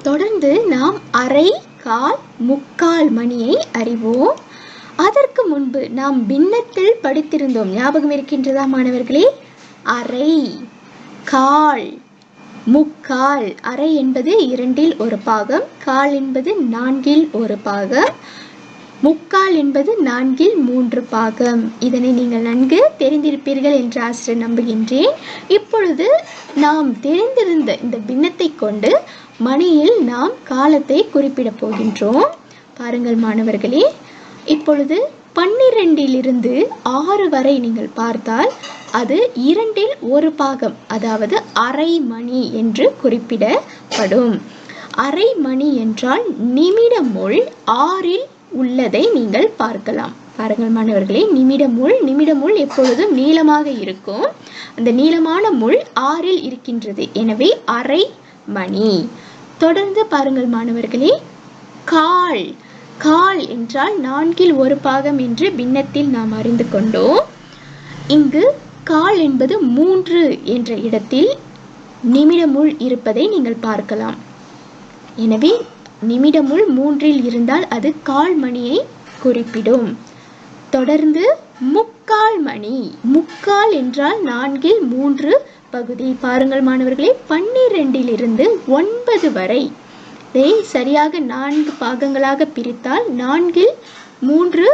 தொடர்ந்து நாம் அரை, கால், முக்கால் மணியை அறிவோம். அதற்கு முன்பு நாம் பின்னத்தில் படித்திருந்தோம், ஞாபகம் இருக்கின்றதா மாணவர்களே? அரை, கால், முக்கால். அரை என்பது 2இல் ஒரு பாகம், கால் என்பது 4இல் ஒரு பாகம், முக்கால் என்பது 4இல் 3 பாகம். இதனை நீங்கள் நன்கு தெரிந்திருப்பீர்கள் என்று ஆசிரியர் நம்புகின்றேன். இப்பொழுது நாம் தெரிந்திருந்த இந்த பின்னத்தை கொண்டு மணியில் நாம் காலத்தை குறிப்பிட போகின்றோம். பாருங்கள் மாணவர்களே, இப்பொழுது 12இலிருந்து 6 வரை நீங்கள் பார்த்தால் அது 2இல் ஒரு பாகம், அதாவது அரை மணி என்று குறிப்பிடப்படும். அரை மணி என்றால் நிமிடமுள் 6இல் உள்ளதை நீங்கள் பார்க்கலாம். பாருங்கள் மாணவர்களே, நிமிடமுள் எப்பொழுதும் நீளமாக இருக்கும். அந்த நீளமான முள் 6இல் இருக்கின்றது, எனவே அரை மணி. தொடர்ந்து பாருங்கள் மாணவர்களே, கால். கால் என்றால் 4இல் ஒரு பாகம் என்று பின்னத்தில் நாம் அறிந்து கொண்டோம். இங்கு கால் என்பது 3 என்ற இடத்தில் நிமிடமுள் இருப்பதை நீங்கள் பார்க்கலாம். எனவே நிமிடமுள் 3இல் இருந்தால் அது கால் மணியை குறிப்பிடும். தொடர்ந்து முக்கால் மணி. முக்கால் என்றால் 4இல் 3 பகுதி. பாருங்கள் மாணவர்களே, 12இலிருந்து 9 வரை இதை சரியாக 4 பாகங்களாக பிரித்தால் 4இல் 3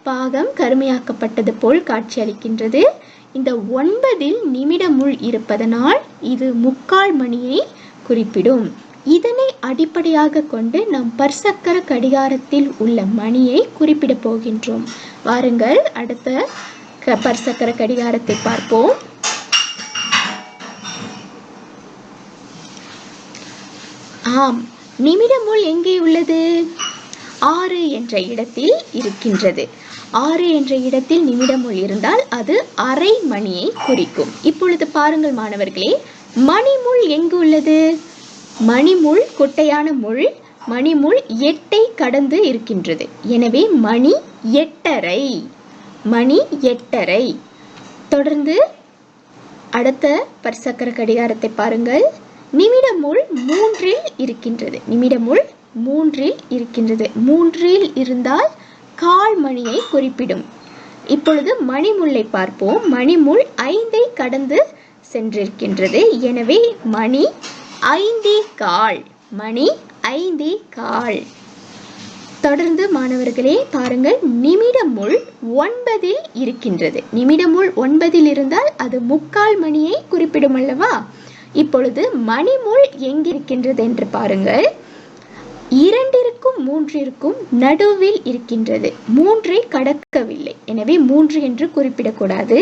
பாகம் கருமையாக்கப்பட்டது போல் காட்சியளிக்கின்றது. இந்த 9இல் நிமிடமுள் இருப்பதனால் இது முக்கால் மணியை குறிப்பிடும். இதனை அடிப்படையாக கொண்டு நாம் பற்சக்கர கடிகாரத்தில் உள்ள மணியை குறிப்பிட போகின்றோம். வாருங்கள், அடுத்த பற்சக்கர கடிகாரத்தை பார்ப்போம். ஆம், நிமிடமுள் எங்கே உள்ளது? 6 என்ற இடத்தில் இருக்கின்றது. 6 என்ற இடத்தில் நிமிடமுள் இருந்தால் அது அரை மணியை குறிக்கும். இப்பொழுது பாருங்கள் மாணவர்களே, மணிமுள் எங்கு உள்ளது? மணிமுள் குட்டையான முள், மணிமுள் 8ஐ கடந்து இருக்கின்றது. எனவே மணி 8:30. மணி 8:30. தொடர்ந்து அடுத்த பற்சக்கர கடிகாரத்தை பாருங்கள். நிமிடமுள் 3இல் இருக்கின்றது. நிமிடமுள் 3இல் இருக்கின்றது. 3இல் இருந்தால் கால் மணியை குறிப்பிடும். இப்பொழுது மணிமுள்ளை பார்ப்போம். மணிமுள் 5ஐ கடந்து சென்றிருக்கின்றது. எனவே மணி 5:15. மணி 5:15. தொடர்ந்து மாணவர்களே பாருங்கள், நிமிடமுள் 9இல் இருக்கின்றது. நிமிடமுள் 9இல் இருந்தால் அது முக்கால் மணியை குறிப்பிடும் அல்லவா? இப்பொழுது மணிமுள் எங்கிருக்கின்றது என்று பாருங்கள். 2ற்கும் 3ற்கும் நடுவில் இருக்கின்றது. 3ஐ கடக்கவில்லை, எனவே 3 என்று குறிப்பிடக்கூடாது.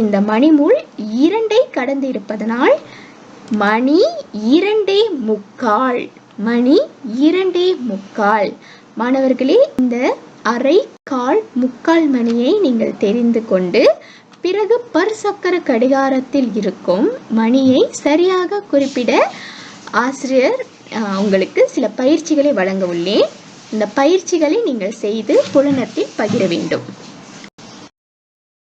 இந்த மணிமுள் 2ஐ கடந்து இருப்பதனால் மணி 2:45. மணி 2:45. மாணவர்களே, இந்த அரை, கால், முக்கால் மணியை நீங்கள் தெரிந்து கொண்டு பிறகு பற்சக்கர கடிகாரத்தில் இருக்கும் மணியை சரியாக குறிப்பிட ஆசிரியர் உங்களுக்கு சில பயிற்சிகளை வழங்க உள்ளேன். இந்த பயிற்சிகளை நீங்கள் செய்து புலனத்தில் பகிர வேண்டும்.